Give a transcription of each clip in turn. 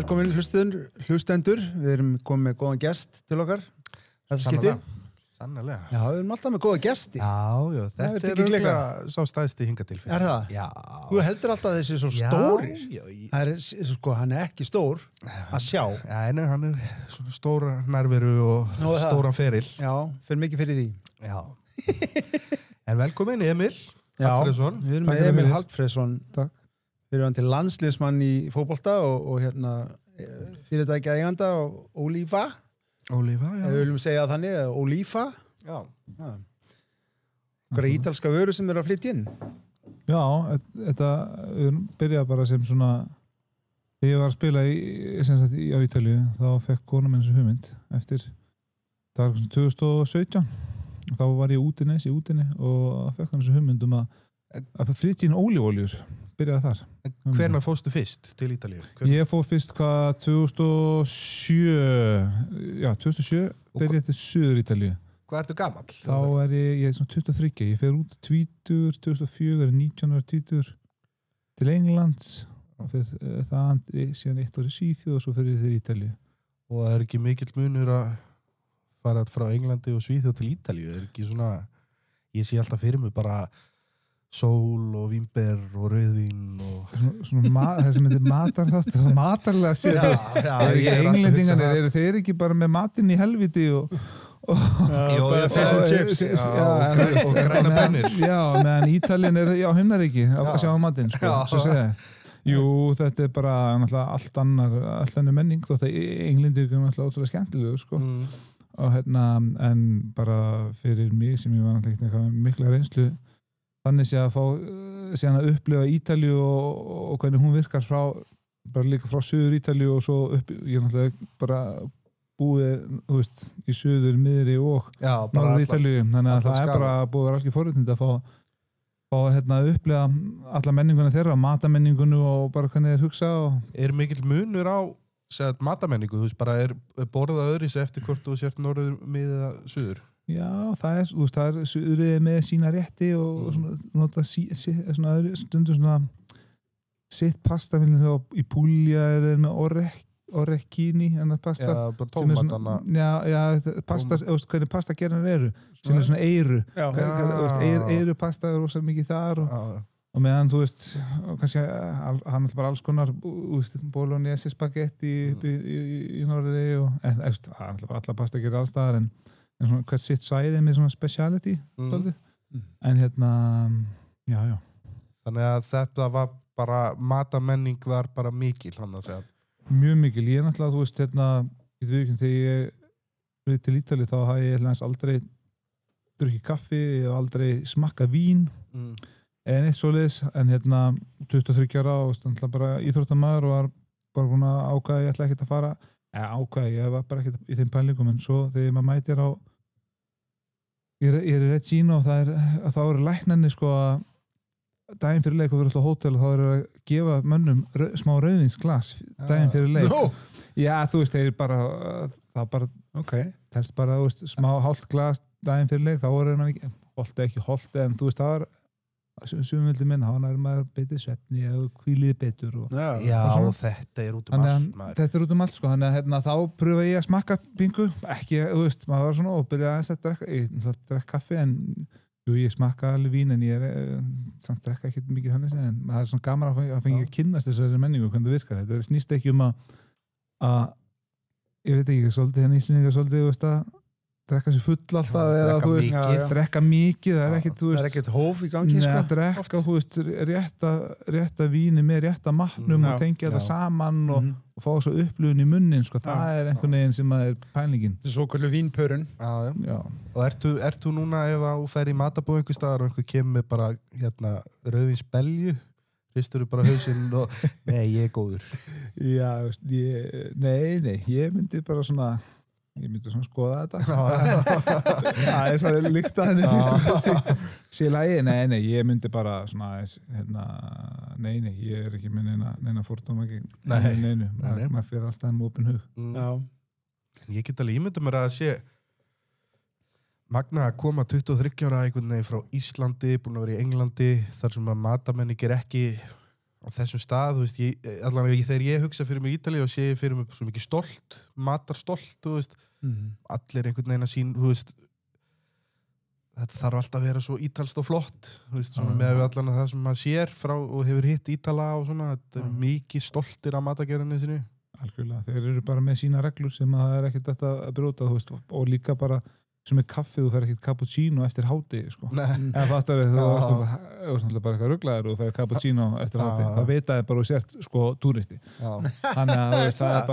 velkomin hlustendur. Við erum komið með góðan gest til okkar. Þetta skipti. Sannarlega. Já, við erum alltaf með góða gesti. Já, þetta er líka sá stæðsti hingað til fyrir. Er það? Já. Þú heldur alltaf þessi svo stórir. Já. Það sko, hann er ekki stór að sjá. Já, en hann er svona stóra nærveru og stóran feril. Já, fyrir mikið fyrir því. Já. En velkomin Emil Já, Hallfreðsson. við erum með Emil Hallfreðsson. Takk. Við erum til landsliðsmann í fótbolta og hérna fyrirtækja eiganda og Ólífa, já. Við viljum segja þannig, Ólífa. Já. Hvað ítalska vöru sem að flytja inn? Já, þetta byrjaði bara sem svona, þegar ég var að spila á Ítalíu, þá fekk kona minn þessu hugmynd eftir, það var 2017, þá var ég í útinni og fekk hann þessu hugmynd að flytja inn ólífóljur. Byrjaði þar. Hvenær fórstu fyrst til Ítalíu? Ég fór fyrst 2007 byrjaði til Suður Ítalíu. Hvað ertu gamall? Þá er ég svona 23, ég fer út tvítur 2004, 19 ára tvítur til Englands og fyrir það síðan 1 ár í Svíþjóð og svo fyrir til Ítalíu. Og það er ekki mikill munur að fara frá Englandi og Svíþjóð til Ítalíu? Er ekki svona, ég sé alltaf fyrir mig bara sól og vínber og rauðvín og það sem heitir matarþátt, það er matarlega sér. Englendingarnir þeir ekki bara með matinn í helviti og fish and chips og græna bönir. Já, meðan Ítalinn himnaríki að sjá matinn, svo segja. Jú, þetta er bara allt annar menning, þótt að Englendingar er náttúrulega ótrúlega skemmtilegu, og en bara fyrir mig sem ég var náttúrulega mikla reynslu, þannig sé að fá síðan að upplifa Ítalíu og hvernig hún virkar bara líka frá Suður Ítalíu og svo ég náttúrulega bara búið, þú veist, í Suður, miðri og Norður Ítalíu, þannig að það er bara búið að vera alveg forréttindi að fá upplifa alla menninguna þeirra, matamenningunni og bara hvernig þeir hugsa. Er mikill munur á matamenningu, þú veist, bara er borðað öðris eftir hvort þú sért norður, miðið eða suður? Já, það er suðrið með sína rétti og nota stundum svona sitt pasta í Puglia er þeir með orecchini pasta. Já, bara tómatana. Já, pasta, hvernig pasta gerðar eru sem er svona eyru. Eyru pasta er rosalega mikið þar og meðan, þú veist, kannski hann bara alls konar bolognese spagetti í norðri og allar pasta gerir alls staðar en svona hvert sitt sæði með svona speciality en já. Þannig að þetta var bara matamenning var bara mikil, hann að segja. Mjög mikil, ég náttúrulega, þú veist, getur viðkynnt þegar ég fyrir til Ítalíu þá hafði ég aldrei drukkið kaffi, ég hef aldrei smakkað vín en eitt svoleiðis, en 23 ára og bara íþróttamaður og var bara búin að ákveða ég ætla ekkert að fara ég var bara ekkert í þeim pælingum en svo þegar maður mætir á ég er í Regina og þá eru læknarnir sko að daginn fyrir leik og við erum alltaf á hótel og þá eru að gefa mönnum smá rauðvínsglas daginn fyrir leik. Já, þú veist, þeir bara það bara telst bara, þú veist, smá hálft glas daginn fyrir leik, þá voru maður ekki holt en þú veist, það var sumvildi minn, þá er maður betið svefni eða hvíliði betur og þetta er út allt maður. Þetta er út allt sko, þannig að þá pröfa ég að smakka pingu, ekki, þú veist, maður var svona og byrjaði aðeins að drekka kaffi en ég smakka alveg vín en ég samt drekka ekkert mikið þannig en það er svona gaman að fengja að kynnast þessari menningu hvernig það virkar, þetta snýst ekki að ég veit ekki, svolítið Íslendingar svolítið, þú veist að drekka sér full alltaf eða þú veist, drekka mikið, það er ekkert, þú veist, það er ekkert hóf í gangi, sko. Drekka, þú veist, rétta víni með rétta matnum og tengja þetta saman og fá svo upplifun í munnin, sko, það er einhvern veginn sem er pælingin. Það er svo kallu vínpörun. Já. Og ertu núna ef þú fer í matabóð einhver staðar og einhver kemur bara, rauðvínsbelju, hristur bara hausinn og, nei, ég er góður. Já, nei, ég myndi bara svona skoða þetta. Það er svo líkt að henni fyrst sé lagi. Nei, ég myndi bara svona nei, ég er ekki með neina fordóma ekki neinu. Maður fyrir alltaf með opinn hug. Já. Ég get alveg ímynda mér að sé magna að koma 23 ára einhvern veginn frá Íslandi, búin að vera í Englandi, þar sem að matamenning er ekki á þessum stað, þú veist, allan þegar ég hugsa fyrir mig Ítalíu og sé ég fyrir mig svo mikið stolt, matarstolt, þú veist, allir einhvern veginn að sín, þú veist, þetta þarf alltaf að vera svo ítalst og flott, þú veist, svona með allan að það sem maður sér frá og hefur hitt Ítala og svona, þetta er mikið stoltir af matagerðinni sinni. Algjörlega, þeir eru bara með sína reglur sem að það er ekkert þetta að brjóta, þú veist, og líka bara sem kaffi, þú fer ekkert cappuccino eftir hádegi, sko. Eða fattar þú ert bara eitthvað ruglaður og þú fer cappuccino eftir hádegi. Það veit bara og sért, sko, túristi. Þannig að veist, það er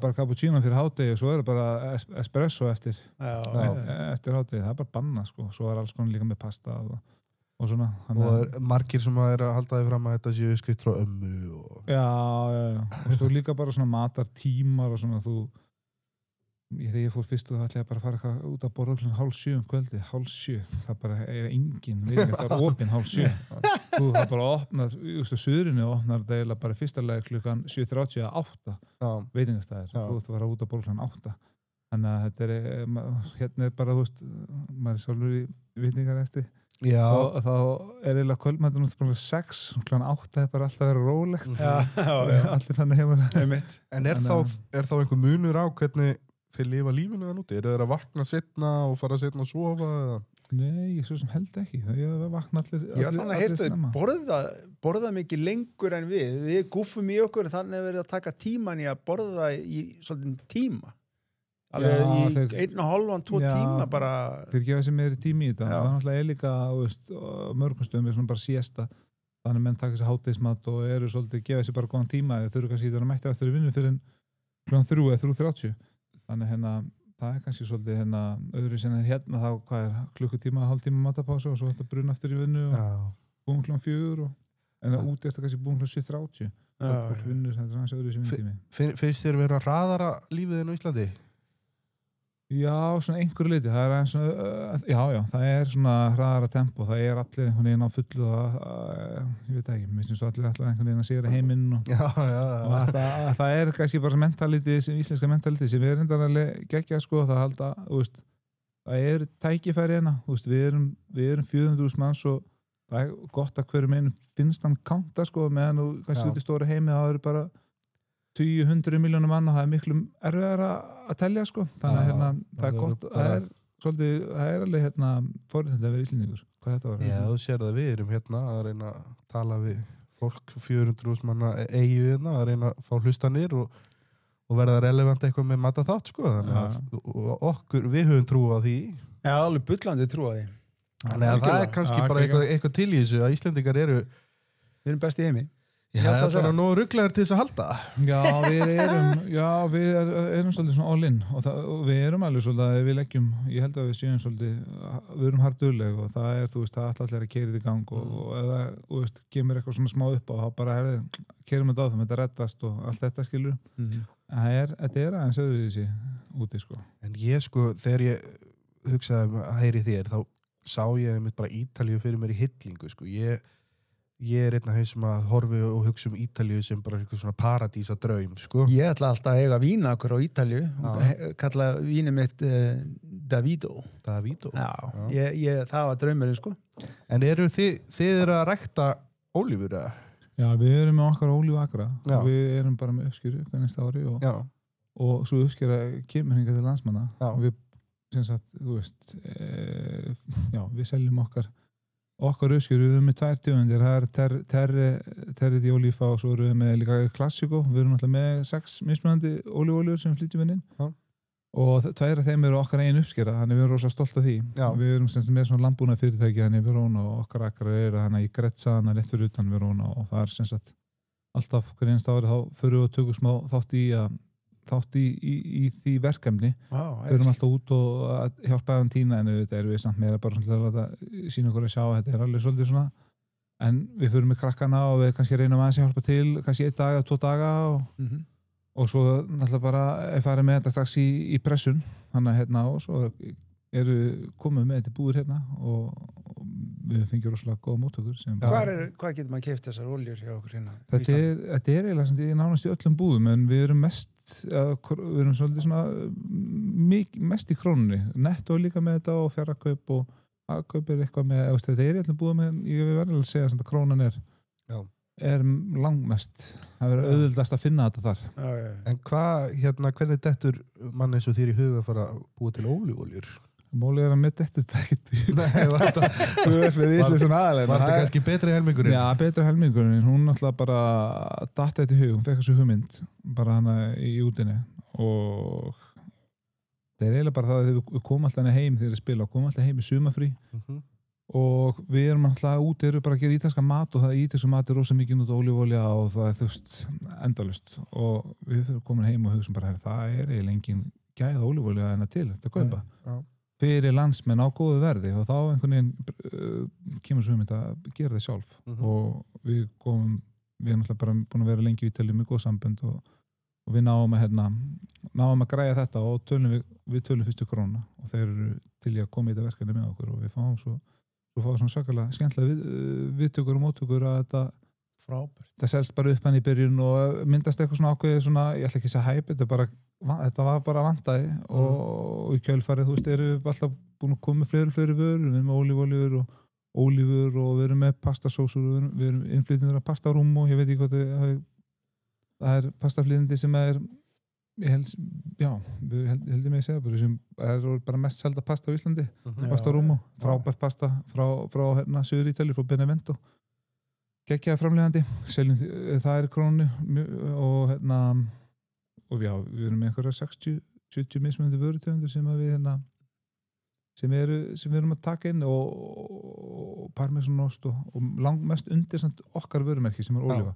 bara cappuccino fyrir hádegi og svo er bara espresso eftir hádegi. Það er bara banna, sko. Svo er alls konar líka með pasta og svona. Og margir sem að halda þig fram að þetta séu skrift frá ömmu og... Já. Og svo líka bara svona matartímar og svona, þegar ég fór fyrst og það ætlaði bara að fara út að borða klukkan 6:30 kvöldi, 6:30, það bara er engin veitingastar opinn 6:30. Þú það bara opnar, suðrinu opnar það eiginlega bara fyrsta lagi klukkan 7:30 eða 8 veitingastæðir. Þú ætti að fara út að borða klukkan 8. Þannig að þetta hérna er bara, þú veist, maður er sjálfur í veitingaresti. Já. Og þá er eiginlega kvöldmættur bara 6, klukkan 8 er bara alltaf að vera rólegt. Allir þannig heima. En er þá einhver munur á hvernig þeir lifa lífinu þann úti? Þeir að vakna setna og fara setna að sofa? Eða? Nei, ég svo sem held ekki. Ég vakna allir Ég var þannig að heyrta borða mikið lengur en við gúfum í okkur, þannig að verið að taka tíman í að borða í svolítið tíma. Alveg í 1,5-2 tíma bara. Þeir gefa sér meiri tími í þetta. Það er náttúrulega líka mörgum stöðum við svona bara siesta. Þannig að menn taka sér hádegismat og eru svolítið gefa sér bara góðan tíma. Þeir þurfa kannski að mættir eftir vinnu fyrir klukkan 3 eða 3:30. Þannig það er kannski svolítið öðru sem hérna þá hvað er klukkutíma, hálftíma matapása og svo þetta bruna eftir í vinnu og búin klukkan 4 en úti eftir kannski búin klukkan 7:30. Fólk vinnur, þetta er kannski öðru sem vinnutími. Finnst þér vera hraðara lífið en á Íslandi? Já, svona einhverju liti. Það er svona, já, það er svona hraðara tempo. Það er allir einhvern veginn á fullu og ég veit ekki, mér finnst allir einhvern veginn að sigra heiminn og það er kannski bara mentality, íslenska mentality sem er endanlega geggja, sko, það halda, það er tækifæri hérna, við erum 400.000 manns og það er gott að hverjum einu finnst hann kánta, sko, meðan þú kannski út í stóra heimi, það eru bara 100 milljónir manna, það er miklu erfiðara að telja, sko. Þannig að það er gott, það er alveg forréttindi að vera Íslendingur. Hvað þetta var? Já, þú sér það við erum að reyna að tala við fólk 400.000 manna eyju að reyna að fá hlustanir og verða relevant eitthvað með mataþátt, sko. Þannig að við höfum trú á því. Já, alveg bullandi trú á því. Þannig að það er kannski bara eitthvað til í þessu að Íslendingar Við erum best í heimi. Já, það er nóg rugglegar til þess að halda. Já, við erum svolítið svona all in og við erum alveg svolítið að við leggjum, ég held að við séum svolítið, við erum harduleg og það er, þú veist, það allir að keira í gang og eða, þú veist, kemur eitthvað svona smá upp og þá bara keirum við þetta þetta reddast og allt þetta skilur. Þetta er aðeins öðru í þessi úti, sko. En ég, sko, þegar ég hugsaði að heyri þér, þá sá ég einmitt bara Ítalíu fyrir mér í hillingu, sko. Ég er einn af þeim sem að horfi og hugsa Ítalíu sem bara eitthvað svona paradísa draum, sko. Ég ætla alltaf að eiga vína okkur á Ítalíu, kalla vínið mitt Davido. Já. Það var draumurinn, sko. En eru þið eru að rækta ólífur, eða? Já, við erum með okkar ólífakra og við erum bara með uppskýru hvernig næsta ári og svo uppskýra kemur hingað til landsmanna og við, sem sagt, þú veist, við seljum okkar uppskýru, við erum með 2 tegundir, það er Terri di Olifa og svo erum við með líka Classico, við erum alltaf með 6 mismunandi ólífóljur sem flytjum inn og 2 af þeim eru okkar einu uppskýra, þannig við erum rosalega stolt af því. Við erum sem með svona landbúna fyrirtæki þannig í Verona og okkar akrar eru þannig í Grezza, þannig rétt fyrir utan Verona og það er sem sagt alltaf hverjum einasta ári þá fyrir við að tökum smá þátt í því verkefni. Við erum alltaf út og að hjálpa þeim tína en auðvitað erum við samt meira bara svona að sína okkur að sjá að þetta er alveg svolítið svona en við fyrir með krakkana og við kannski reynum aðeins að hjálpa til kannski 1 dag eða 2 daga og svo náttúrulega bara farið með þetta strax í pressun þannig að og svo eru komið með þetta búður og við fengjum rosalega góða móttökur. Hvað getur maður keypt þessar oljur hjá okkur hérna? Þetta er eiginlega sem því nánast í öllum búðum en við erum við erum svolítið svona mest í krónunni. Netto líka með þetta og Fjarðarkaup og Hagkaup er eitthvað með, þetta er í öllum búðum en ég vil verðilega segja að krónan er langmest það verður auðvildast að finna þetta þar En hvernig dettur mann eins og þér í huga að fara að búa til ólífóljur? Mólið að með dettur þetta ekkert Nei, var þetta kannski betri helmingurinn? Já, betri helmingurinn hún náttúrulega bara datt þetta í hug hún fekk þessu hugmynd bara hana í útinni og það eiginlega bara það að við komum alltaf heim þegar við spila og komum alltaf heim í sumafrí og við erum alltaf úti erum bara að gera ítalska mat og það í þessu mat rosa mikið út ólífólja og það þú veist endalust og við fyrir komin heim og hugsaum bara það eiginlega engin gæða ólífólja en að til þetta kaupa fyrir landsmenn á góðu verði og þá einhvern veginn kemur svo að gera það sjálf og við erum alltaf bara búin að vera lengi í Ítalíu með góð sambönd og við náum að græja þetta og við tölum fyrstu króna og þeir eru til í að koma í þetta verkefni með okkur og við fáum svo svona svakalega skemmtilega viðtökur og móttökur að þetta frábært. Það selst bara upp hann í byrjun og myndast eitthvað svona ákveðið svona, ég ætla ekki að segja hæp, þetta var bara vandaði og í kjölfarið, þú veist, erum við alltaf búin að koma með fleiri vörur, við erum með ólífur og við erum með pastasósur, við erum innflytjendur af pastarúm og ég veit ekki hvað það er pastaflytjandi sem ég held mig að segja sem bara mest selda pasta á Íslandi pasta Rúmo, frábært pasta frá Suður Ítalíu, frá Benevento geggjaði framleiðandi það er krónu og já, við erum með einhverja 60-70 mismunandi vörutegundir sem við erum að taka inn og parmesanost og langmest undir okkar vörumerki sem ólífa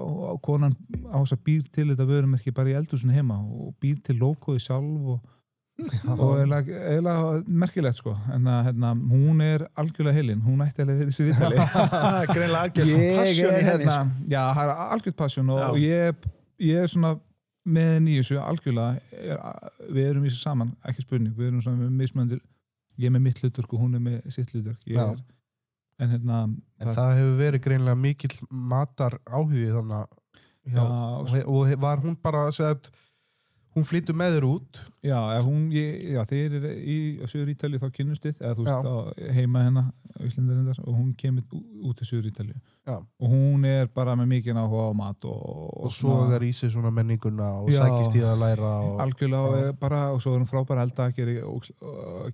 og konan á þess að býr til þetta vörumerki bara í eldhúsinu heima og býr til logoði sjálf og eiginlega merkilegt sko en hún algjörlega heilin hún ætti að vera í þessu viðtali greinlega algjörð passion í henni já, það algjörð passion og ég svona með nýjus algjörlega við erum í þessu saman, ekki spurning við erum svona með mismöndir ég er með mitt hlutverk og hún er með sitt hlutverk en það hefur verið greinlega mikill matar áhugi þannig og var hún bara að segja að hún flytur með þér út þegar í Suður Ítalíu þá kynnustið eða þú veist heima hennar Íslandarindar og hún kemur út til Suður Ítalíu og hún bara með mikið áhuga á mat og sogar í sig svona menninguna og sækist í að læra algjörlega og svo er hún frábæra elda að gera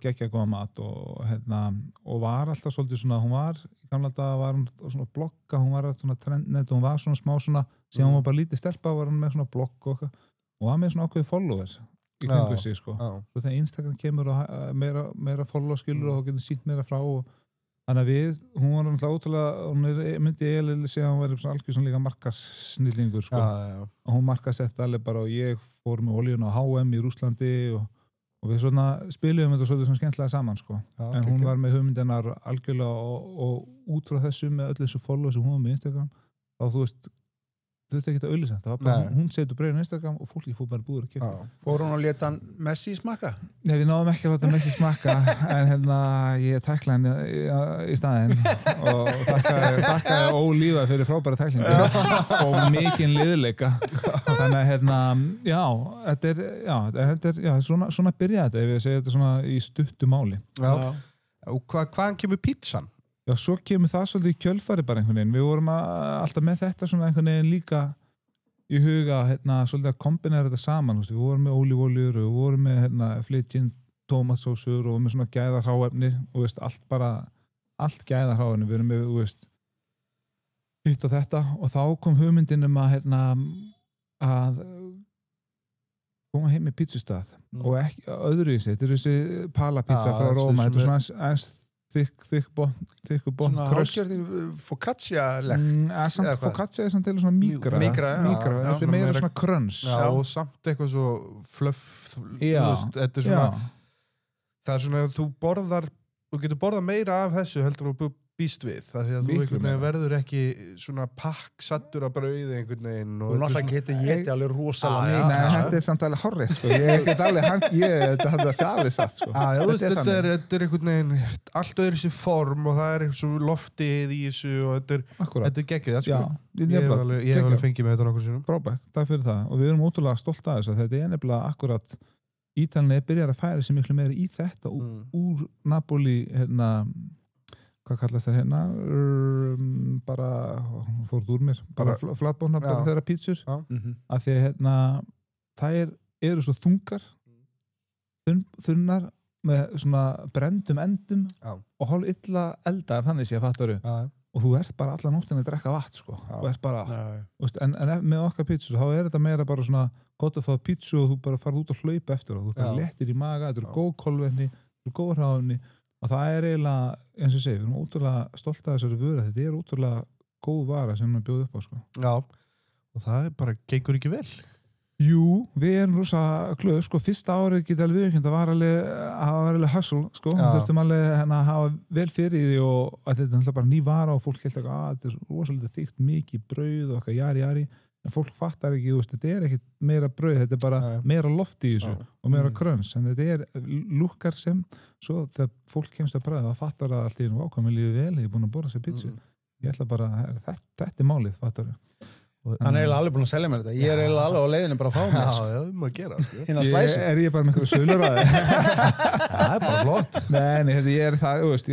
geggja góða mat og var alltaf svolítið svona hún var í gamla daga var hún svona blogga hún var svona trendnet og hún var svona smá svona sem hún var bara lítið stelpa var hún með svona blogg og var með svona ákveði followers í kringu sig sko svo þegar Instagram kemur og meira follow skilur og þá getur sínt meira frá og þannig að hún var náttúrulega ótrúlega myndi ég segja að hún var algjör svona líka markassnillingur sko og hún markasetta alveg bara og ég fór með olíun á H&M í Rússlandi og við svona spilum þetta svona skemmtilega saman sko en hún var með hugmyndinar algjörlega og út frá þessu með öll þessu follow sem hún var með Instagram þá þú veist þurfti ekki að auðlýsa, það var bara hún setur breiðin á Instagram og fólki fór bara búður að keypta. Fór hún að leta Messi smakka? Nei, við náðum ekki að láta Messi smakka en ég tækla henni í staðinn og þakkaði ólífa fyrir frábæra tæklingu og mikinn liðleika þannig að þetta er svona byrja þetta ef ég segi þetta svona í stuttu máli. Og hvaðan kemur pítsan? Já, svo kemur það svolítið í kjölfari bara einhvern veginn. Við vorum alltaf með þetta svona einhvern veginn líka í huga, svolítið að kombinera þetta saman. Við vorum með ólífóljur og við vorum með flitjinn, tómatsósur og með svona gæðarháefni og allt gæðarháefni. Við erum með, hitt og þetta og þá kom hugmyndin að koma heim með pítsustað og ekki öðru í sig. Þetta er þessi palapizza frá Róma. Þetta er svona þykku botn svona hálfgerðin focaccia-legt focaccia er samt til svona mígra þetta er meira svona kröns og samt eitthvað svo fluff þetta er svona það er svona að þú getur borðað meira af þessu heldur þú býst við það því að þú einhvern veginn verður ekki svona pakksattur af brauði einhvern veginn og náttúrulega getur ég alveg rosalega þetta er samt alveg hárrétt sko ég get alveg þetta sé alveg satt sko þetta er einhvern veginn allt öðru þessi form og það er svo loftið í þessu og þetta er geggið sko ég hef alveg fengið með þetta nokkur sinnum frábært, takk fyrir það og við erum ótrúlega stolt af þess að þetta er nefnilega akkurat Ítalinn byrjar að færa sig miklu meira í þetta úr Napoli hvað kallast það hérna bara, fór úr mér bara flatbóna, bara þeirra pítsur af því að hérna þær eru svo þungar þunnar með svona brendum endum og hálf illa eldar þannig sé að fattaru og þú ert bara alla nóttin að drekka vatn sko og ert bara, en með okkar pítsur þá er þetta meira bara svona gott að fá pítsu og þú bara farð út og hlaupa eftir og þú bara lettir í maga, þetta eru góð kolvetni þetta eru góð hráefni og það er eiginlega, eins og ég segi, við erum ótrúlega stolt af þessari vöru, þetta er ótrúlega góð vara sem við bjóðum upp á sko. Já, og það er bara, gengur ekki vel. Jú, við erum rosa glöð, sko, fyrsta árið getið alveg viðurkennt að var alveg hustle, sko, þurftum alveg að hafa vel fyrir því og að þetta er bara ný vara og fólk held að þetta er rosalega þykkt mikið brauð og eitthvað jari, en fólk fattar ekki, þetta er ekkit meira brauð, þetta er bara meira loft í þessu og meira kröns, en þetta er lukkar sem, svo þegar fólk kemst að bræða, það fattar að allt í einu ákvæmum lífið vel, ég er búin að borða sér pítsu, ég ætla bara, þetta er málið, fattar þau. Hann er eiginlega alveg búin að selja mér þetta. Ég er eiginlega alveg á leiðinu bara að fá mér. Já, það má gera, sko. Hinn að slæsu. Er ég bara með einhverju söluræði? Það er bara flott. Nei, ég er það, þú veist,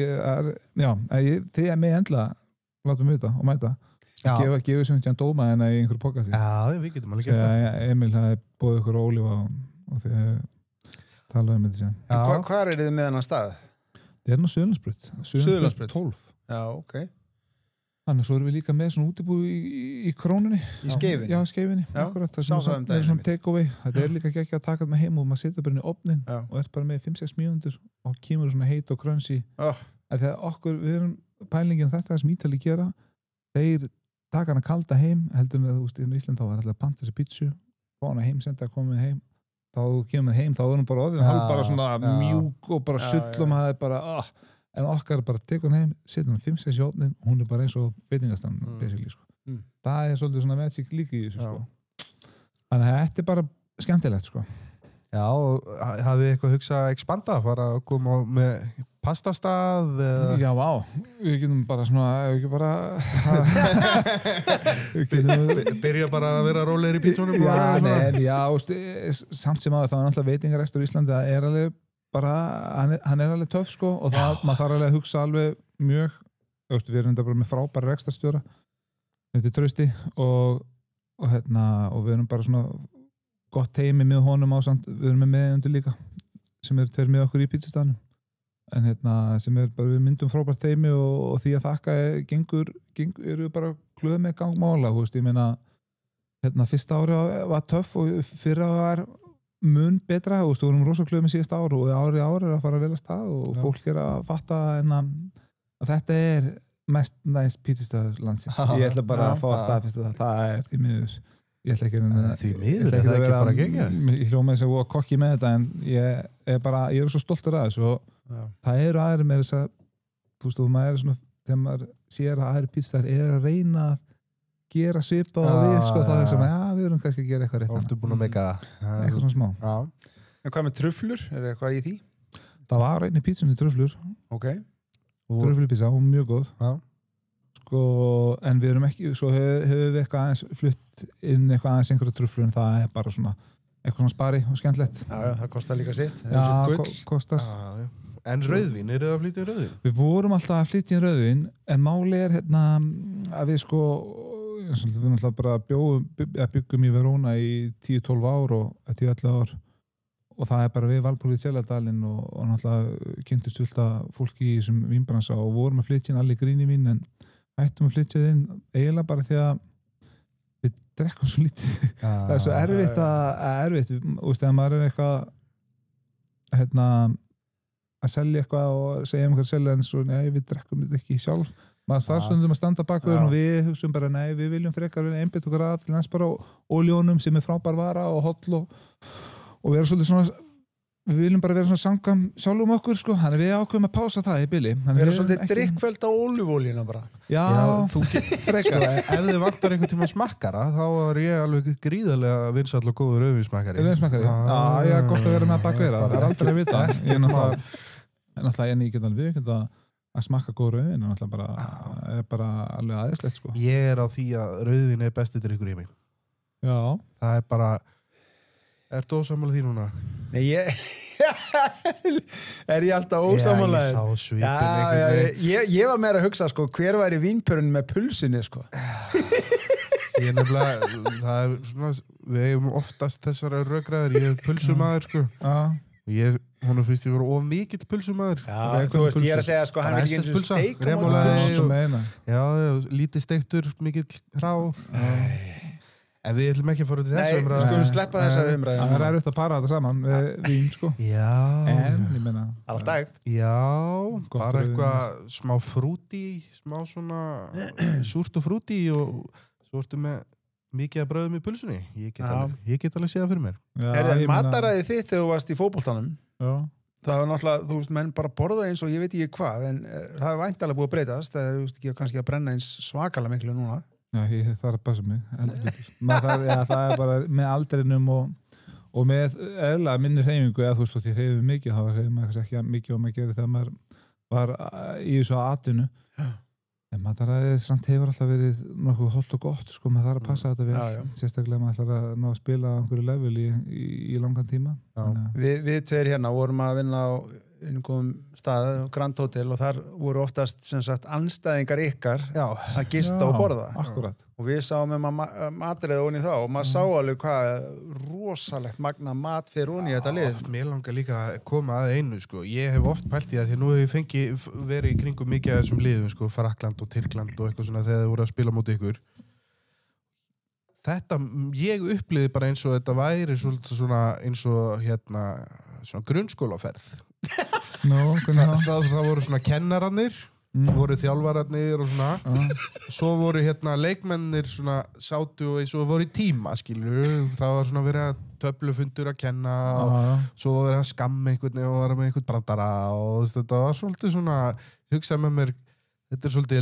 þið er mig endla, látum við þetta og mæta. Gefa sem þetta dóma en í einhverju pokasti. Já, við getum alveg gert það. Emil hafði bóðið ykkur ólífa og þið talaðu um þetta síðan. Hvað er þið með hennar stað? Það er nú Suðurlandsbraut 12. Já, ok. Þannig svo erum við líka með svona útibú í Krónunni. Í Skeifinni? Já, Skeifinni. Akkurat. Það er svona take-away. Þetta er líka ekki að taka þetta með heim og maður setur bara inn í ofnin og er bara með 5-6 mínútur og kemur svona heit og krönsi. Þegar okkur, við erum pælingin þetta sem Ítali gera, þeir taka hana kalda heim, heldur en að þú veist, í Ísland þá var alltaf að panta þessi pítsu, fá hana heim, senda að koma með heim, þá kemur við heim, þá er hún bara orðin, hálf bara svona mjúk og bara sull og maður er bara, en okkar bara tekur hann heim, setur hann 5-6 í ofnin og hún er bara eins og veitingastan basically, sko. Það er svolítið svona magic líka í þessu, sko. Þannig að þetta er bara skemmtilegt, sko. Já, og hafið þið eitthvað hugsað að expanda, fara að koma með pastastað? Já, við getum bara svona, við byrja bara að vera rólegir í pítsunum? Já, samt sem að það er náttúrulega veitingarestur í Íslandi, það er alveg bara, hann er alveg töff sko og það, maður þarf alveg að hugsa alveg mjög, við erum þetta bara með frábæra rekstrarstjóra, þetta er Trausti og við erum bara svona gott teimi með honum ásamt, við erum með meðendur líka sem eru tveir með okkur í pítsustaðnum en sem er bara, við myndum frábært teimi og því að þakka eru bara klöð með gangmála, ég meina fyrsta ári var töff og fyrra var mun betra, við vorum rosalega klöð með síðast ár og ári er að fara vel að stað og fólk er að fatta að þetta er mest næst pítsustæður landsins. Ég ætla bara að fá að staðfesta það er því miður. Ég ætla ekki að vera ég hljóma þess að vera kokki með þetta en ég er svo stoltur að þessu og það eru aðri með þess að þú veist, maður er svona þegar maður sér að aðri pítsustæður er að reyna að gera svipa og við sko það er sem að við erum kannski að gera eitthvað rétt. Þú búin að meika eitthvað svona smá. En hvað með truflur? Er eitthvað í því? Það var einni pítsunni truflur. Ok. Truflupizza og mjög góð. Sko, en við erum ekki, svo hefur við eitthvað aðeins flutt inn eitthvað aðeins einhverja truflur en það er bara svona eitthvað svona spari og skemmtilegt. Já, það kostar líka sitt. Já, kostar. En rauðvín, eru það að flytja í rauðvín? Við vorum alltaf að flytja í rauðvín en máli er að við sko við náttúrulega bara byggum í Verona í 10-12 ár og 10-11 ár og það er bara við Valpólið Seljadalinn og náttúrulega kynntust fullt af fólki í þessum vínbransa og vorum að flytja inn allir gríni vín en hættum að flytja inn eiginlega bara því að við drekkum svo lítið það er svo erfitt þegar maður er eitthvað að selja eitthvað og segja hvað að selja en svo nei við drekkum þetta ekki sjálf maður þarf stundum að standa bak við og við hugsaum bara nei við viljum frekar einbytta okkur að til næst bara óljónum sem er frábær vara og holl og vera svolítið svona við viljum bara vera svona samkvæm sjálfum okkur sko þannig við ákveðum að pása það í bili vera svolítið drikkfælt á ólífólíuna bara já þú frekar ef þið vantar einhvern tíma smakkara þá er ég alveg gríðarlega vinsall og góður rauðvínsmakkari já ég er gott að vera með bak við það er aldrei að vita ég er náttúrulega en ég get alveg að smakka góð rauðvín er bara alveg aðeinslegt sko ég er á því að rauðvín er besti drykkur í mig já það er bara Ertu ósammála því núna? Nei, Er ég alltaf ósamálaður? Ég sá svipin ég var meira að hugsa, sko, hver væri vínpörun með pulsunni, sko? Ég nefnilega, það er svona, við hefum oftast þessara rökræður, ég er pulsumaður, sko. Hún finnst ég vera of mikill pulsumaður. Já, þú veist, ég er að segja, sko, hann er ekki eins og steik. Já, lítið steiktur, mikill hráð. En við ætlum ekki að fara út í þessu umræðu. Nei, við skulum sleppa þessari umræðu. Það er erfitt að para þetta saman við vín, sko. Já. En, ég meina... Alltaf dægt. Já, bara eitthvað smá frúti, smá svona súrt og frúti og svo ertu með mikið að brauðum í pulsunni. Ég get alveg séð það fyrir mér. Er það mataræði þitt þegar þú varst í fótboltanum? Já. Það var náttúrulega, þú veist, menn bara borða eins og ég veit ekki hvað, en það er væntanlega búið að breytast. Það er, þú veist, ekki kannski að brenna eins svakalega miklu núna. Já, ég þarf að passa mig. Það er bara með aldrinum og með eðlilega minni hreyfingu, eða þú veist, því hreyfum mikið, þá hreyfum maður ekki mikið og maður gerir þegar maður var í þessu atvinnu. En mataræðið samt hefur alltaf verið nokkuð holdt og gott, sko, maður þarf að passa þetta vel. Sérstaklega maður ætlar að ná að spila á einhverju level í langan tíma. Við tveir hérna vorum að vinna á einhverjum stað, Grand Hotel, og þar voru oftast, sem sagt, anstæðingar ykkar að gista og borða. Akkurat. Og við sáum matriðið onni þá og maður sá alveg hvað rosalegt magna mat fyrir onni í þetta lið. Mér langar líka að koma að einu, sko. Ég hef oft pælt í það því nú hef ég verið í kringum mikið af þessum liðum, sko, Frakkland og Tyrkland og eitthvað svona þegar þið voru að spila móti ykkur. Þetta, ég upplifði bara eins og þetta væri svona eins og hérna, svona grunnskólaferð. Það voru svona kennararnir, voru þjálfararnir og svona. Svo voru hérna leikmennir svona sátu og eins og voru í tíma, skilur. Það var svona verið að töflufundur að kenna og svo verið að skamma einhvern og vera með einhvern brandara og þetta var svolítið svona, hugsaði með mér, þetta er svolítið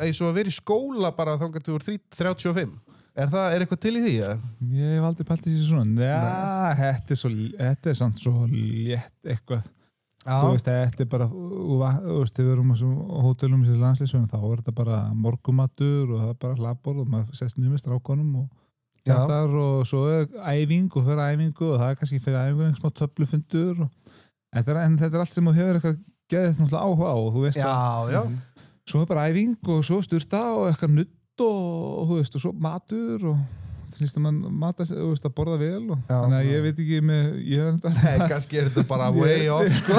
eins og að vera í skóla bara þangað til þú voru 35. Er eitthvað til í því? Ég hef aldrei pælt í þessu svona. Já, þetta er samt svo létt eitthvað. Þú veist, þetta er bara, þú veist, við erum á hótelum í landsliðsveginn, þá er þetta bara morgumatur og það er bara hlaðborð og maður sest niður með strákonum og tjaldar og svo er æfing og fyrir æfingu og það er kannski fyrir æfingu einhvern smá töflufundur en þetta er allt sem þú hefur eitthvað geðið náttúrulega áhuga á og þú veist að svo er bara æfing og svo styrta og eitthvað nutt og þú veist, og svo matur og þess að mann mata, þú veist, að borða vel og þannig að ég veit ekki Nei, kannski er þetta bara way off, sko.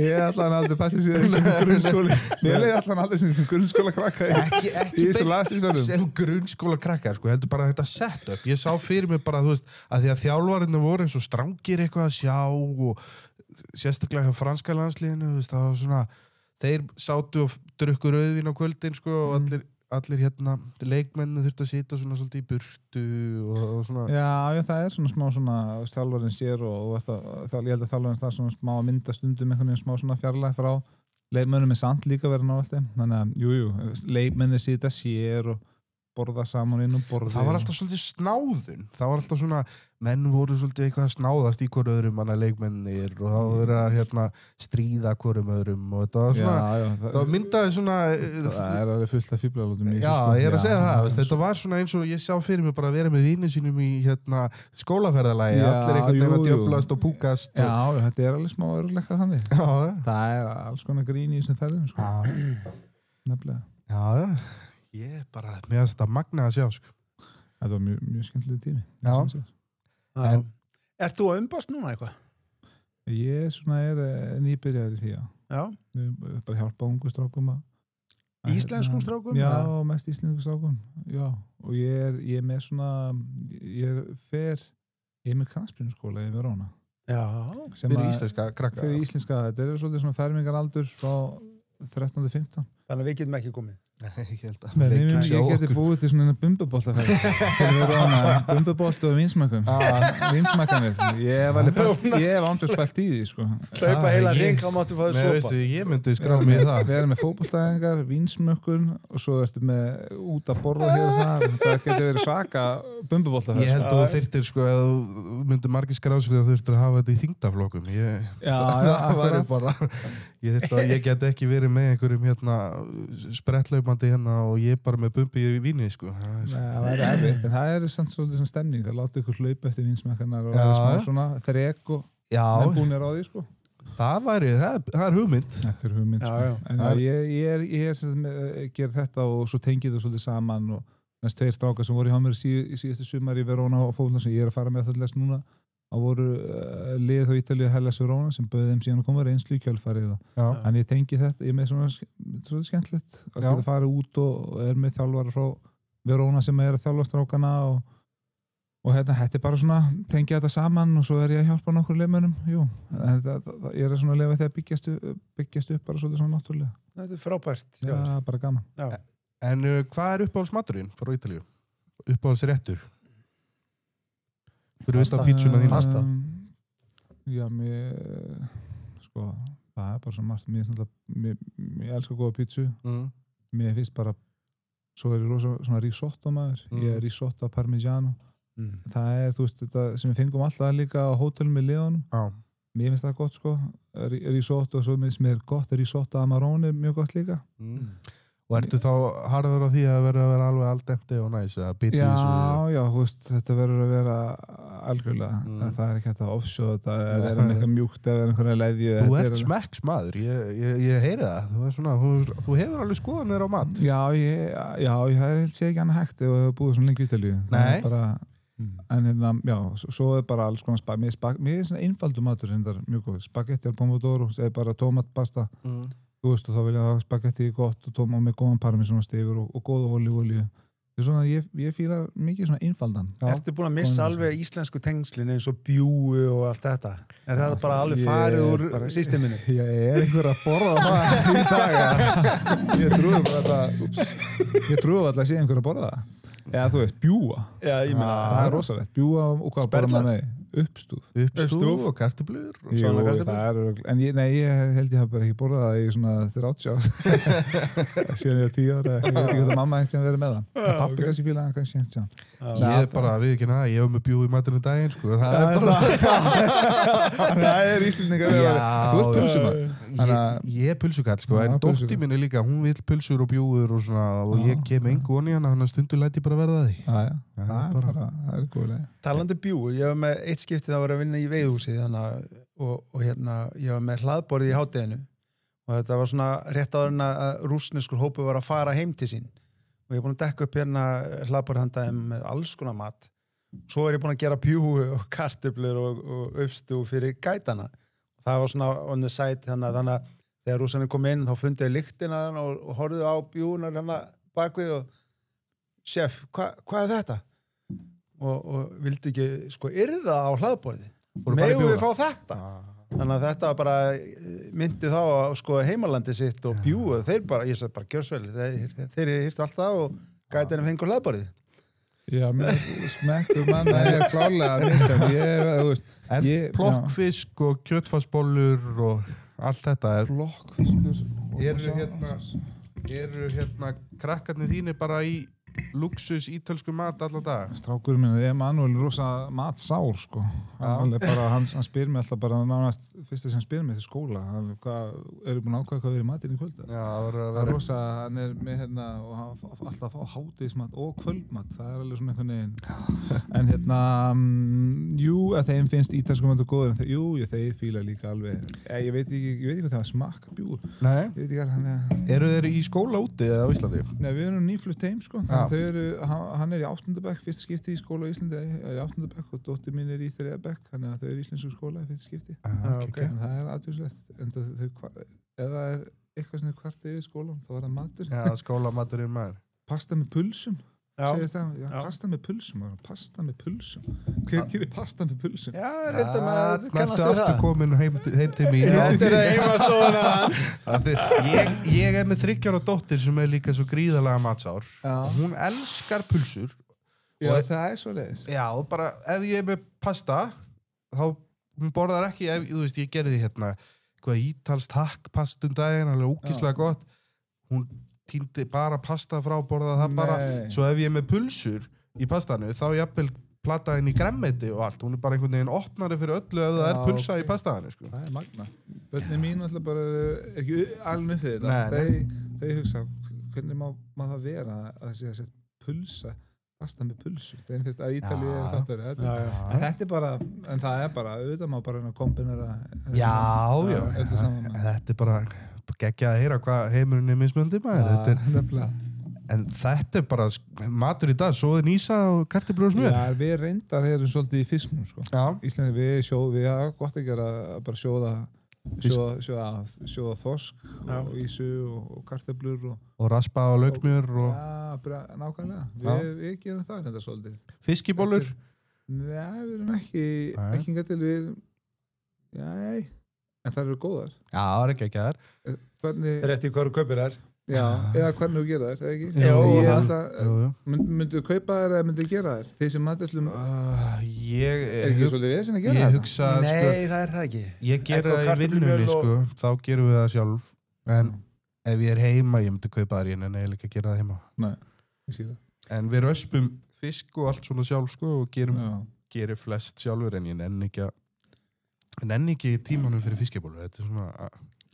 Ég ætla hann aldrei pætti sér sem grunnskóli Mér leiði ætla hann aldrei sem grunnskóla krakka Ekki sem grunnskóla krakka, sko, heldur bara þetta setup. Ég sá fyrir mig bara, þú veist, að því að þjálfarinu voru eins og strangir eitthvað að sjá og sérstaklega hjá franska landsliðinu, þú veist, það var svona þeir sátu og drukku rauðvín á kvöldin, sko, og allir hérna leikmenni þurftu að sitja svona svolítið í burtu og svona. Já, það er svona smá svona þjálfarinn sér og ég held að þjálfarinn það svona smá að mynda stundum einhvern veginn smá svona fjarlæg frá leikmennum með samt líka verið návaldi. Þannig að, leikmenni sitja sér og borða saman inn og borði. Það var alltaf svolítið snáðun. Það var alltaf svona, menn voru svolítið eitthvað að snáðast í hverju öðrum leikmennir og það var verið að stríða hverjum öðrum og þetta var svona, það myndaði svona... Það er alveg fullt af fíblalótum í þessu. Já, ég er að segja það. Þetta var svona eins og ég sá fyrir mig bara að vera með vinum sínum í skólaferðalagi, allir einhvern veginn að djöflast og púkast. Já, þetta er alveg smá örugleika þannig. Það er alls konar grín í þessum ferðum, sko. Nefnilega. Ég bara, mér finnst þetta magna að sjá, sko. Þetta var mjög skemmtileg tími. Ert þú að umbast núna eitthvað? Ég er nýbyrjaður í því, já. Við bara hjálpa ungu strákum Íslenskum strákum? Já, mest íslenskum strákum, já. Og ég er með svona, ég er með knattspyrnuskóla í Verona. Já, fyrir íslenska krakka. Fyrir íslenska, þetta er svolítið svona fermingaraldur frá 13-15. Þannig að við getum ekki komið. Nei, ég held að ég geti búið til svona bumbuboltaferð bumbubolt og vinsmakkanir ég hef ándið spælt í því, sko. Hlaupa heila hring á máttu fáið sopa. Ég myndi skrá mig í það. Við erum með fótboltaæfingar, vinsmökkun og svo ertu með út að borða hér og þar. Það getur verið svaka bumbuboltaferð. Ég held að þú þyrftir, sko, að þú myndir margir skrá sig að þú þyrftir að hafa þetta í þyngdaflokkum. Ég get ekki verið með einhverjum sprettlaupandi og ég bara með bumbi í víni, sko. Það er erfitt, en það er samt svolítið stemning að láta ykkur hlaupa eftir vinsmekkanar og smá svona þrek og menn búnir á því, sko. Það er hugmynd. Þetta er hugmynd, sko. En ég ger þetta og svo tengið það svolítið saman og næst 2 strákar sem voru hjá mér í síðustu sumar í Verona og fótbolta sem ég að fara með þess núna. Það voru lið á Ítalíu Hellas Verona sem bauði þeim síðan að koma reynslu í kjölfarið. En ég tengi þetta, ég er með svona skemmtilegt að geta farið út og er með þjálfara frá Verona sem er að þjálfa strákana og þetta er bara svona, tengi þetta saman og svo er ég að hjálpa nokkur leimönum. Ég er svona að lefa þegar byggjast upp bara svolítið svona náttúrulega. Þetta er frábært. Já, bara gaman. Já. En hvað er uppáhaldsmaturinn frá Ítalíu? Uppáhaldsréttur? Fyrir vist að pítsuna þín pasta? Já, sko, það er bara svo margt. Ég elskar góða pítsu. Mér finnst bara, svo er ég rosa svona risotto maður. Ég er risotto parmigiano. Það er, þú veist, þetta sem við fengum alltaf líka á hótelum í liðunum. Mér finnst það gott, sko. Risotto, og svo finnst mér gott risotto amarone, mjög gott líka. Og ertu þá harður á því að vera alveg al dente og næs? Já, þú veist, þetta verður að vera algjörlega. Það er ekki hægt að offsjóða þetta, eða er eitthvað mjúkt eða einhverja leiðju. Þú ert smekksmaður, ég heyri það. Þú hefur alveg skoðanir á mat. Já, það er helt sér ekki annað hægt ef þú hefur búið svona lengi í Ítalíu. Nei. En já, svo er bara alls konar mér er svona einfaldur matur sem það er mjög góð. Spagetti al pomodoro, eða bara tómatpasta. Þú veist, og þá vil ég hafa spagetti gott og tóma með góðan parmesanostífur og góða olíu. Það er svona, ég fíla mikið svona einfaldan. Ertu búin að missa alveg íslensku tengslin eins og bjúu og allt þetta? Er þetta bara alveg farið úr systeminu? Ég er einhver að borða það í dag. Ég trúi alltaf að sé einhver að borða það. Eða þú veist, bjúa. Já, ég meina. Það er rosalegt. Bjúa og hvað borða maður með? Uppstúf og kartöflur og svona kartöflur. En ég held ég hafa bara ekki borðað það í svona 30 ár. Síðan ég 10 ára. Ég veit ekki hvað mamma ekkert sem verið með það. Pappi kannski fílaði hann kannski ekkert sem. Ég er bara, við ekki það, ég hef með bjúi í matinu daginn, sko. Það er bara... Það er íslendingar. Þú ert pulsumaður. Ég er pulsukall, sko. En dóttir mín er líka, hún vill pulsur og bjúur og svona og ég kem engu onni hana, þannig að stundum læt ég bara verða því. Það er góð leið. Talandi bjúu, ég var með eitt skipti það var að vinna í veiðhúsi og hérna, ég var með hlaðborðið í hádeginu og þetta var svona rétt áður en að rússneskur hópur var að fara heim til sín og ég er búin að dekka upp hérna hlaðborðið handaði með alls konar mat. Svo er ég búin að gera bjúu og kartöflur og uppstú fyrir gætana. Það var svona on the side þannig að þegar rússarnir kom inn þá fundið ég lyktina og horfðu á bjúunar hérna bakvið og chef, hvað er þetta? Og vildi ekki sko yrða á hlaðborðið. Megum við fá þetta? Þannig að þetta bara myndi þá að sko heimalandi sitt og bjúu, þeir bara, ég sagði bara gjörsvel, þeir hýrstu alltaf og gætinu fengur hlaðborðið. Já, mér smekkur mann að ég er klárlega að missa. En plokkfisk og kjötfarsbollur og allt þetta er... Plokkfiskur? Eru hérna krakkarnir þínir bara í luxus ítölsku mat allan dag? Strákurinn minn, Emanuel er rosa matsár, sko. Hann spyr mig alltaf bara nánast fyrst sem spyr mig til skóla. Eru búin að ákvæða hvað við erum matinn í kvölda? Já, það er rosa, hann er með hérna og hann alltaf að fá hádegismat og kvöldmat. Það er alveg svona einhvern veginn. En hérna, að þeim finnst ítölsku mat og góður, en þeir fíla líka alveg. Ég veit ekki hvað það smakka bjúr. Nei. Eru þeir í skóla úti eða á Íslandi? Nei, við erum nýflutt heim, sko. Hann er í 8. bekk, fyrst skipti í skóla í Íslandi í 8. bekk og dóttir mín er í 3. bekk, þannig að þau eru í íslensku skóla í fyrst skipti. En það er aðtjóðslegt, en eða er eitthvað sem er kvart yfir skólan, þá er það matur. Já, skólamatur er maður. Pasta með pulsum. Pasta með pulsum. Hver gerir pasta með pulsum? Já, reynda með kannast við það. Aftur komin heim til mín. Þetta er heimastofuna hans. Ég er með 3 ára dóttir sem er líka svo gríðarlega matsár. Hún elskar pulsur. Já, það er svo leiðis. Já, bara ef ég er með pasta, þá hún borðar ekki, þú veist, ég gerði hérna eitthvað ítalskt hakkpastum daginn, alveg ógeðslega gott. Hún týndi bara pasta frá borða það bara, svo ef ég er með pulsur í pastanu, þá jafnvel plata henni í gremmeti og allt, hún er bara einhvern veginn opnari fyrir öllu ef það er pulsa í pastaðinu, sko. Það er magna. Börnin mín alltaf bara ekki alveg fyrir þetta. Þeir hugsa, hvernig má það vera að þessi pulsa pasta með pulsu þegar finnst að Ítalíu þetta bara, en það bara auðvitað má bara kombinera þetta bara geggjað að heyra hvað heimurinn mismunandi maður en þetta bara matur í dag, sóðin ísa og kartöflur og smjör. Já, við reyndar erum svolítið í fisknum, sko. Íslandi, við hafa gott að gera bara sjóða þorsk og ísu og kartöflur og raspa og laukmjör Já, nákvæmlega. Við gerum það þetta svolítið. Fiskibólur? Nei, við erum ekki hingað til en það eru góðar. Já, það er ekki þar. Rétt í hverju kaupir þær. Já, eða hvernig þú gera þær, ekki? Myndu þú kaupa þær eða myndu þú gera þær? Þeir sem matvæslum ekki svolítið vesen að gera þær? Ég hugsa, nei, það er það ekki. Ég gera það í vinnunni, sko. Þá gerum við það sjálf. En ef ég er heima, ég myndi kaupa þær en ég ekki að gera það heima. Nei, ég sé það. En við röspum fisk og allt svona sjálf, sko, og gerum flest sjálfur en ég nenni ekki tímanum fyrir fiskibólur. Þetta er svona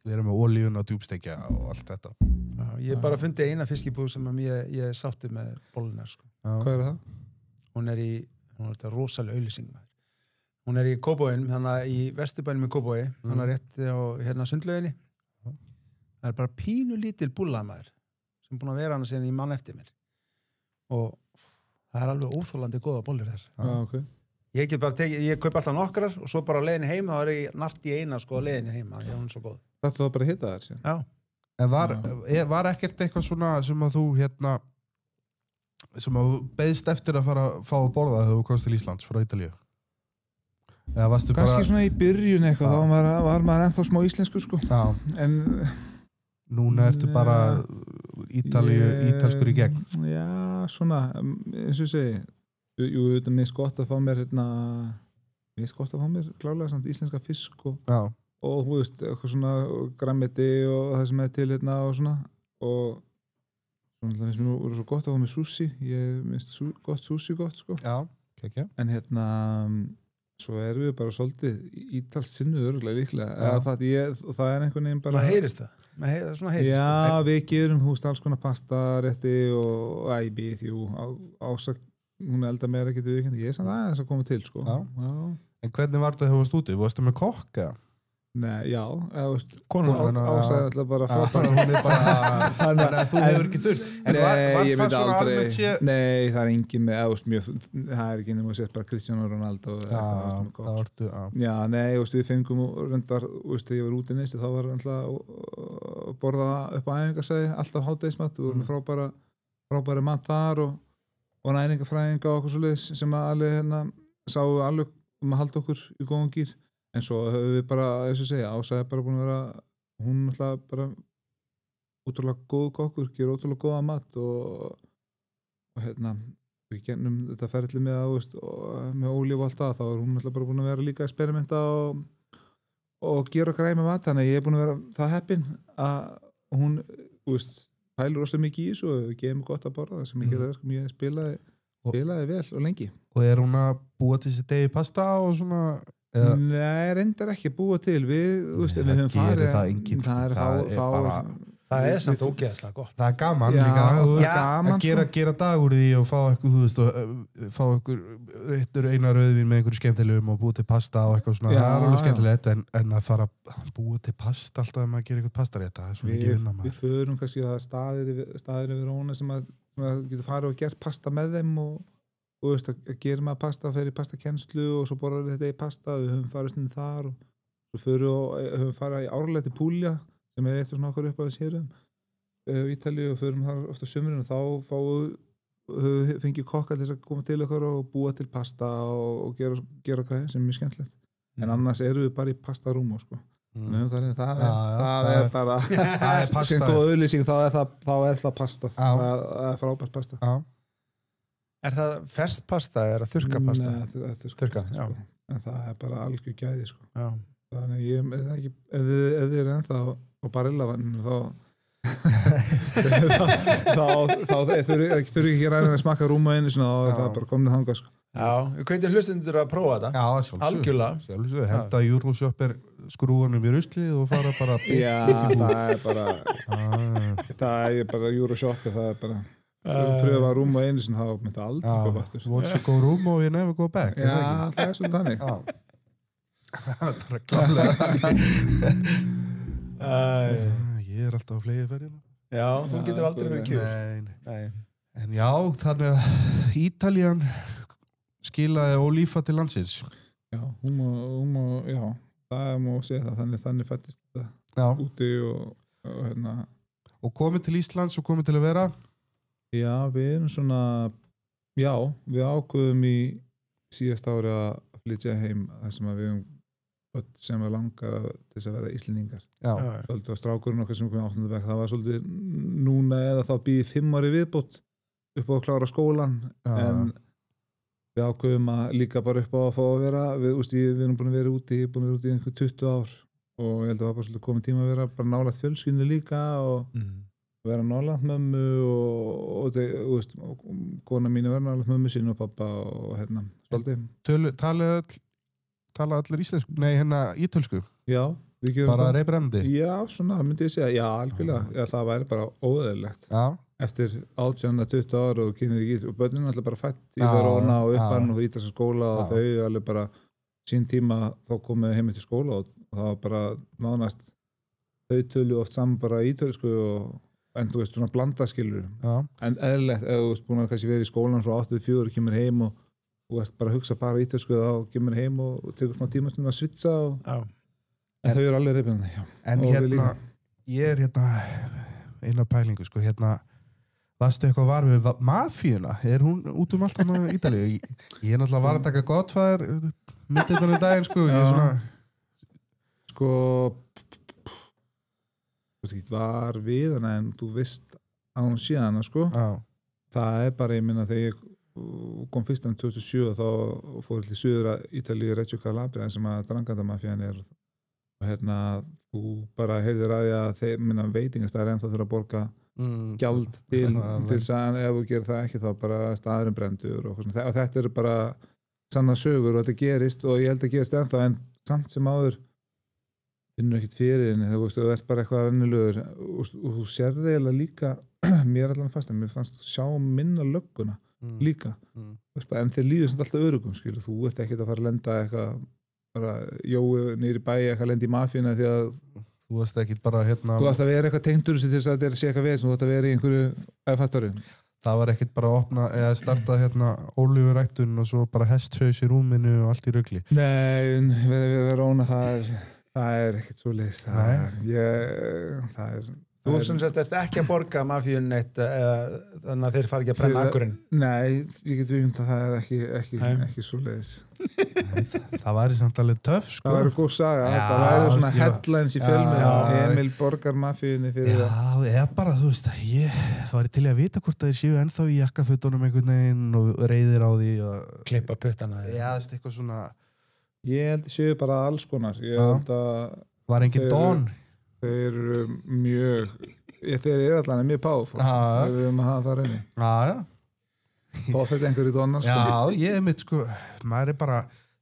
við erum með olíun og djúpstekja og allt þetta. Já, ég bara fundi eina fiskibúð sem ég sátti með bólunar, sko. Hvað er það? Hún er þetta rosalega auglýsing. Hún er í Kópavoginum, þannig í Vesturbænum í Kópavogi, þannig rétt á Sundlauginni. Það er bara pínu lítil búllamaður sem búin að vera hana síðan í mann eftir mér. Og það er alveg óþolandi góða bollur þar. Já, ok. Ég kaup alltaf nokkrar og svo bara á leiðinni heim þá er ég nart í eina sko á leiðinni heima því hún er svo góð. Þetta var bara að hitta þær síðan? Já. En var ekkert eitthvað svona sem að þú sem að þú beðst eftir að fara að fá að borða þegar þú komst til Íslands frá Ítalíu? Eða varstu bara kannski svona í byrjun eitthvað þá var maður ennþá smá íslensku sko. Já. En núna ertu bara ítalskur í gegn? Já, svona eins og ég segi Jú, þetta er mest gott að fá mér klárlega samt íslenska fisk og þú veist, eitthvað svona grammeti og það sem er til og svona og svona það finnst mér svo gott að fá mér sushi ég finnst sushi gott sko okay. En svo erum við bara svolítið ítalskt sinnuð örugglega líklega og það er einhvern veginn bara maður heyrist það svona heyrist það við gerum alls konar pasta rétti og æbi ásagt hún eldar meira getur við ekki ég er samt aðeins að koma til sko. Já. En hvernig var þetta þegar þú varst úti? Varstu með kokka? Nei, já konan ásæði alltaf bara hún er bara þannig að þú hefur ekki þurft en var það svona almennt sé Nei, það er engin með það er ekki nema að setja bara Cristiano Ronaldo Já, nei, við fengum reyndar þegar ég var úti næst þá var alltaf borða upp á æfingasæði alltaf hádegismat og við vorum frábæri mat þar og næringafræðinga og okkur svoleiðis sem alveg sáu alveg að halda okkur í góðan gír en svo höfum við bara, eins og segja, Ása bara búin að vera, hún alltaf bara ótrúlega góð kokkur, gerur ótrúlega góða mat og við gennum þetta ferli með ólíf og allt það, þá er hún alltaf bara búin að vera líka að experimenta og gera græði með mat, þannig að ég er búin að vera það heppinn að hún, pælur ósað mikið í þessu og gefið mig gott að borða það sem ég geta verkum ég spilaði vel og lengi. Og er hún að búa til þessi degi pasta og svona? Nei, reyndar ekki að búa til við höfum farið það er samt ógeðslega gott það er gaman líka að gera dag úr því og fá eitthvað fá eitthvað eina rauðvín með einhverju skemmtilegum og búa til pasta og eitthvað svona, það er alveg skemmtilegt en að fara að búa til pasta alltaf ef maður gerir eitthvað pastarétta, það er svona ekki vinna við förum kannski að staðir yfir Róna sem að getur farið og gert pasta með þeim og að gera maður pasta, fer í pastakennslu og svo borðar við þetta í pasta, við höfum farið stundum þar og svo höfum farið í árlega til Puglia sem er eitt og svona okkur upp að það sérum Ítalíu og förum þar ofta sömurinn og þá höfum við fengið kokka til þess að koma til okkur og búa til pasta og gera græði sem er mjög skemmtilegt en annars erum við bara í pastarúm sko. Það er bara sem góð auðlýsing þá er það pasta það er frábært pasta Er það ferskt pasta eða þurrka pasta? Nei, það er þurrka pasta sko. En það er bara algjör gæði sko. Þannig ef þið eru ennþá á Barilla-vanninu þá þurfi ekki ræðin að smakka rúma einu þá er það bara komnið þangað sko. Já, við kveitum hlustendur að prófa þetta. Já, sjálfsögðu. Henda Euroshopper skrúanum í ruslið og fara bara Já, það er bara Euroshopper, það er bara pröfa Rúmo einu sinni, þá myndi aldrei koma aftur. Once you go Rúmo, you never go back. Já, það svo þannig. Það bara klálega. Ég alltaf á flegiferðina. Já, þú getur aldrei verið kjur. Nei. En já, þannig að Ítalían skilaði Ólífa til landsins. Já, hún já, það má segja það, þannig fættist þetta úti og hérna. Og komið til Íslands og komið til að vera? Já, við erum svona, já, við ákveðum í síðast ári að flytja heim þar sem við höfum sem var langar til þess að vera Íslendingar. Já. Svolítið á strákurinn okkar sem komið 8. bekk, það var svolítið núna eða þá býðið 5 ári viðbót upp á að klára skólan, en við ákveðum að líka bara upp á að fá að vera, við erum búin að vera úti í einhver 20 ár og ég held að það var bara svolítið komið tíma að vera bara nálægt fjölskyldu líka og vera nálægt mömmu og kona mín vera nálægt mömmu sín og pappa og hérna svolítið. Tala allir íslensku? Nei, ítölsku? Já, við gerum bara reybrandi? Já, svona myndi ég segja, já, algjörlega. Já, það væri bara óeðlilegt. Já. Eftir 18-20 ára og kynir ekki og börnin er alltaf bara fætt í Verona og uppann og ítalska skóla og þau alveg bara sín tíma þá komið heim eftir skóla og það var bara nánast þau tölu oft saman bara ítölsku en þú veist svona blandaskilur en eðlilegt ef þú veist búin að kannski verið í skólan frá 8-4 og kemur heim og þú ert bara að hugsa bara ítölsku þá kemur heim og tekur svona tíma stundum að svitsa en þau eru alveg reyfjandi en hérna ég er eina pælingu sko varstu eitthvað var við mafíuna? Er hún út um allt hann á Ítalíu? Ég er náttúrulega var að taka Godfather mitt eitthvað í daginn sko ég er svona sko var við hana en þú veist á hún síðan sko það er bara, ég minna þegar ég kom fyrst 2007 þá fór til Suður Ítalíu Reggio Calabria sem að drangandamafían er og hérna þú bara heyrðir að því að þeir minna veitingastæðar ennþá þurfa að borga gjald til þess að ef þú gerir það ekki þá bara staðurinn brendur og þetta eru bara sanna sögur og þetta gerist og ég held að gerist ennþá en samt sem áður finnur ekkert fyrir henni þú ert bara eitthvað rennilegur og þú sérði eiginlega líka mér allan fast en mér fannst sjá minna lögguna líka en þeir líður sem alltaf örugum skilur þú ert ekkert að fara að lenda eitthvað bara jói nýri bæi eitthvað lendi í mafíuna því að þú varst ekkert bara þú ætti að vera eitthvað tengdur til þess að þetta sé eitthvað veð sem þú ætti að vera í einhverju eðfattori það var ekkert bara að opna eða starta ólífuræktun og svo bara hesthaus í rúminu og allt í rugli nei, við Verona það er ekkert svo leiðist Þú sem sérst ekki að borga mafíun neitt þannig að þeir fara ekki að brenna akkurinn Nei, ég get að það er ekki svo leiðis Það væri samt alveg töff sko Það væri góð saga, það væri svona headlines í fjölmiðlum Emil borgar mafíunni fyrir það Já, eða bara, þú veist það væri til að vita hvort það séu ennþá í jakkafötunum einhvern veginn og reyðir á því og klippa puttana Já, eitthvað svona Ég held að séu bara alls konar Ég held að Var engin Don Þeir eru mjög þeir eru allan mjög páf við höfum að hafa það reyni þá þetta einhverju Donnar Já, ég er mitt sko maður er bara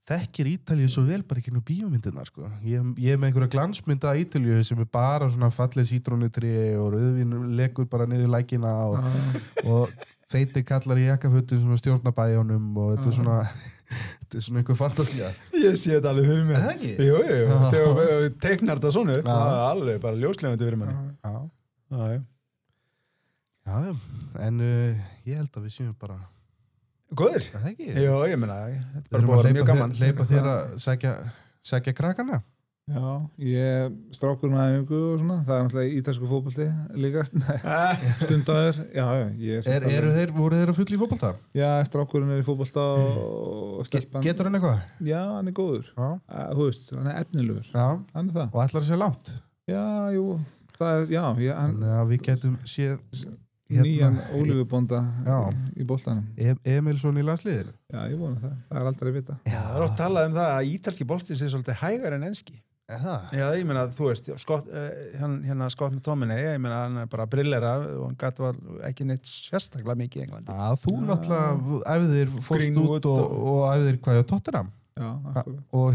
þekkir Ítalíu svo vel bara ekki nú bíómyndirnar sko ég er með einhverja glansmynda að Ítalíu sem er bara svona fallið sítrónutrí og rauðvín legur bara niður lækina og feiti kallar í jakkafötu sem stjórnabæjónum og þetta er svona einhver fantasía Ég sé þetta alveg fyrir mig Jú, þegar við teiknar þetta svona það er alveg bara ljóslefandi fyrir manni Já, en ég held að við séum bara Góðir? Það ekki? Jú, ég meina þetta er bara búið að vera mjög gaman Leipa þér að sækja krakkana? Já, ég strákur með æfingu og svona, það er náttúrulega ítalsku fótbolti líka stundaður voru þeir að fulla í fótbolta? Já, strákurinn er í fótbolta og stelpan Getur hann eitthvað? Já, hann er góður þú veist, hann er efnilegur hann er það Og ætlar að sé langt? Já, jú, það er, Þannig að við getum séð nýjan ólífubónda í boltanum Emilsson í landsliðinu? Já, ég vona það er aldrei að vita Það er oft talað um það að ítalski boltinn sé svolítið hægar en enski Já, ég meina, þú veist Scott McTominay, ég meina, hann er bara brillera og hann gæti ekki neitt sérstaklega mikið í Englandi Þú náttúrulega æfðir fórst út og æfðir hvað á Tottenham og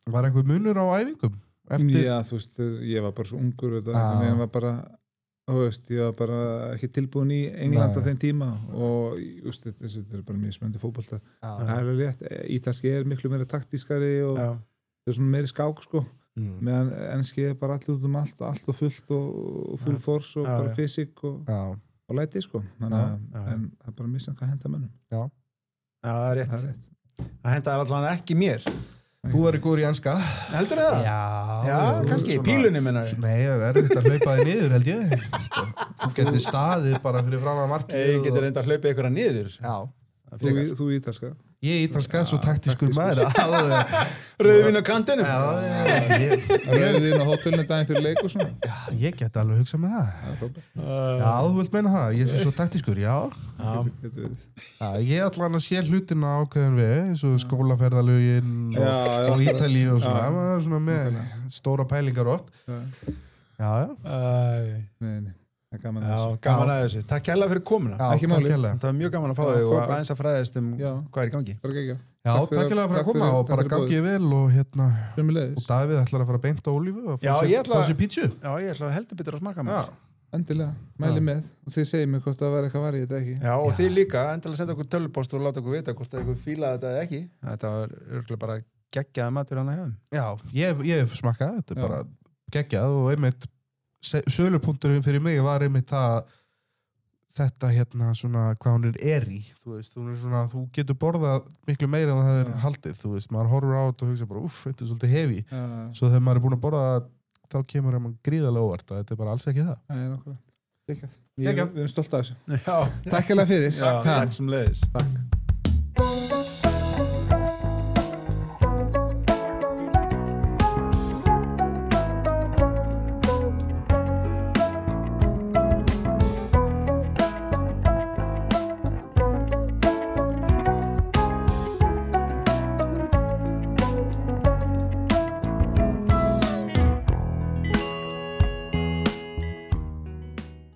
var einhver munur á æfingum? Já, þú veist, ég var bara svo ungur en var bara ég var bara ekki tilbúin í England á þeim tíma og þetta er bara mjög spennandi fótbolta. Það er alveg rétt. Ítalski miklu meira taktískari og það er svona meiri skák sko. Meðan enski bara allir út allt og fullt og full force og bara fysik og læti sko. Þannig en það er bara missan hvað henda mönnum. Já, það er rétt. Það henda allavega ekki mér. Þú er góður í enska. Heldur það? Já, kannski í pílunni minnar. Nei, það er erfitt að hlaupa þig niður, held ég. Þú getur staðið bara fyrir fram að markið. Ég getur reynda að hlaupa ykkur niður. Já. Þú ítalska? Ég ítalska, svo taktískur maður. Rauðvín á kantinu. Rauðvín á hótelinu daginn fyrir leik og svona. Já, ég get alveg hugsað með það. Já, þú vilt meina það. Ég sé svo taktískur, já. Ég allan að sé hlutina ákveðin við, eins og skólaferðalögin og Ítalíu og svona. Það er svona með stóra pælingar oft. Já. Nei. Gaman að þessu. Takk kærlega fyrir komuna. Ekki máli. Það var mjög gaman að fá þig og aðeins að fræðast hvað er í gangi. Já, takk kærlega fyrir að koma og bara gangi vel og og Davíð ætlar að fara beint á Ólífu og fá sér pítsu. Já, ég ætla heldur betur að smaka með. Endilega, mæli með og þið segir mér hvort það var eitthvað varið þetta ekki. Já, og þið líka, endilega senda okkur tölvupóst og láta okkur vita hvort það eitthvað fílaði þetta eða ekki. Þetta var örgulega bara geggjaði matur hana hefðum. Já, ég hef smakað, þetta er bara geggjað og einmitt sölupunkturinn fyrir mig var einmitt þetta svona hvað hún er í, þú veist, hún svona, þú getur borðað miklu meira en það er haldið, þú veist, maður horfur á þetta og hugsa bara, þetta er svolítið hefi, svo þegar maður er búin að borða þá kemur maður gríðarlega óvart, þetta er bara alls ekki það. Það er nokkuð. Við erum stolt af þessu. Takk fyrir. Takk sem leiðis. Takk.